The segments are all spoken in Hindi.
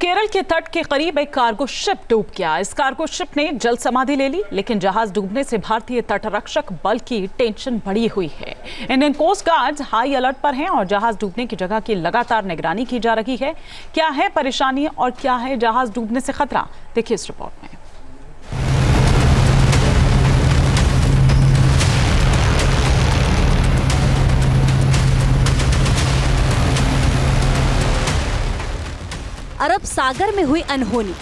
केरल के तट के करीब एक कार्गो शिप डूब गया। इस कार्गो शिप ने जल समाधि ले ली, लेकिन जहाज डूबने से भारतीय तटरक्षक बल की टेंशन बढ़ी हुई है। Indian coast guard high alert पर हैं और जहाज डूबने की जगह की लगातार निगरानी की जा रही है। क्या है परेशानी और क्या है जहाज डूबने से खतरा, देखिए इस रिपोर्ट में। अरब सागर में हुई अनहोनी।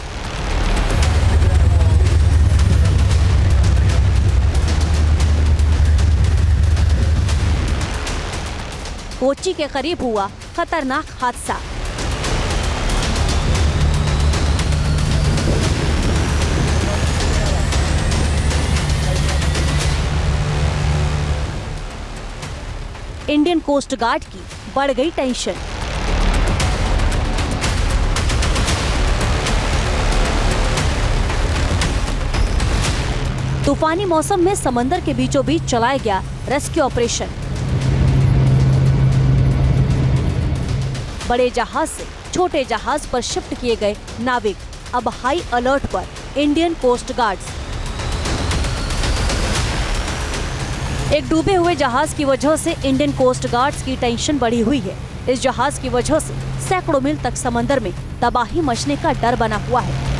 कोच्चि के करीब हुआ खतरनाक हादसा। इंडियन कोस्ट गार्ड की बढ़ गई टेंशन। तूफानी मौसम में समंदर के बीचों बीच चलाया गया रेस्क्यू ऑपरेशन। बड़े जहाज से छोटे जहाज पर शिफ्ट किए गए नाविक अब हाई अलर्ट पर इंडियन कोस्ट गार्ड्स। एक डूबे हुए जहाज की वजह से इंडियन कोस्ट गार्ड्स की टेंशन बढ़ी हुई है। इस जहाज की वजह से सैकड़ों मील तक समंदर में तबाही मचने का डर बना हुआ है।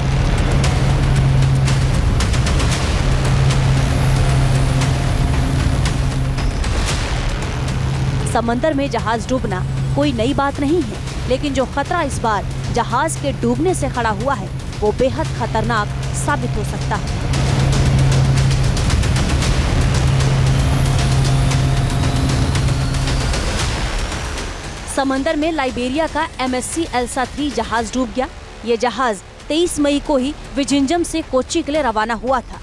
समंदर में जहाज डूबना कोई नई बात नहीं है, लेकिन जो खतरा इस बार जहाज के डूबने से खड़ा हुआ है वो बेहद खतरनाक साबित हो सकता है। समंदर में लाइबेरिया का MSC एल्सा 3 जहाज डूब गया। ये जहाज 23 मई को ही विजिंजम से कोच्चि के लिए रवाना हुआ था।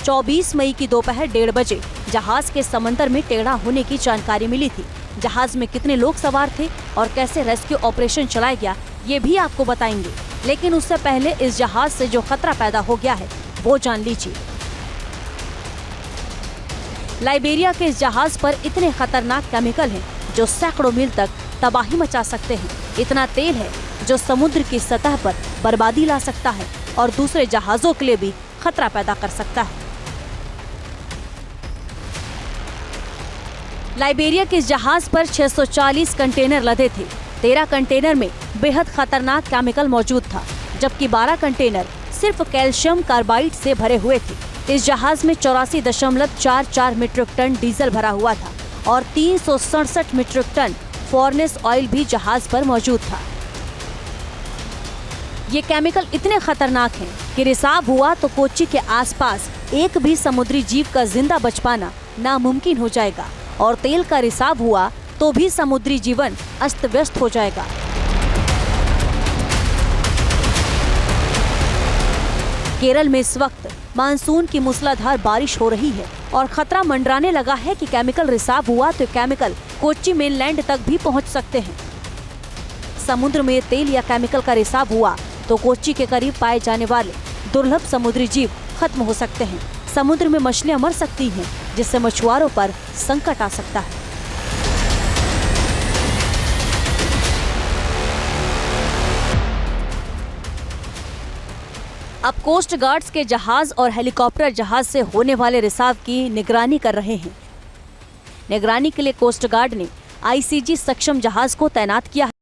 24 मई की दोपहर 1:30 बजे जहाज के समंदर में टेढ़ा होने की जानकारी मिली थी। जहाज में कितने लोग सवार थे और कैसे रेस्क्यू ऑपरेशन चलाया गया ये भी आपको बताएंगे, लेकिन उससे पहले इस जहाज से जो खतरा पैदा हो गया है वो जान लीजिए। लाइबेरिया के इस जहाज पर इतने खतरनाक केमिकल हैं जो सैकड़ों मील तक तबाही मचा सकते हैं। इतना तेल है जो समुद्र की सतह पर बर्बादी ला सकता है और दूसरे जहाजों के लिए भी खतरा पैदा कर सकता है। लाइबेरिया के इस जहाज पर 640 कंटेनर लदे थे। 13 कंटेनर में बेहद खतरनाक केमिकल मौजूद था, जबकि 12 कंटेनर सिर्फ कैल्शियम कार्बाइड से भरे हुए थे। इस जहाज में 84.44 मीट्रिक टन डीजल भरा हुआ था और 367 मीट्रिक टन फॉर्नेस ऑयल भी जहाज पर मौजूद था। ये केमिकल इतने खतरनाक हैं कि रिसाव हुआ तो कोच्चि के आसपास एक भी समुद्री जीव का जिंदा बच पाना नामुमकिन हो जाएगा और तेल का रिसाव हुआ तो भी समुद्री जीवन अस्त व्यस्त हो जाएगा। केरल में इस वक्त मानसून की मूसलाधार बारिश हो रही है और खतरा मंडराने लगा है कि केमिकल रिसाव हुआ तो केमिकल कोच्चि मेनलैंड तक भी पहुंच सकते हैं। समुद्र में तेल या केमिकल का रिसाव हुआ तो कोच्चि के करीब पाए जाने वाले दुर्लभ समुद्री जीव खत्म हो सकते हैं। समुद्र में मछलियां मर सकती हैं, जिससे मछुआरों पर संकट आ सकता है। अब कोस्ट गार्ड्स के जहाज और हेलीकॉप्टर जहाज से होने वाले रिसाव की निगरानी कर रहे हैं। निगरानी के लिए कोस्ट गार्ड ने ICG सक्षम जहाज को तैनात किया है।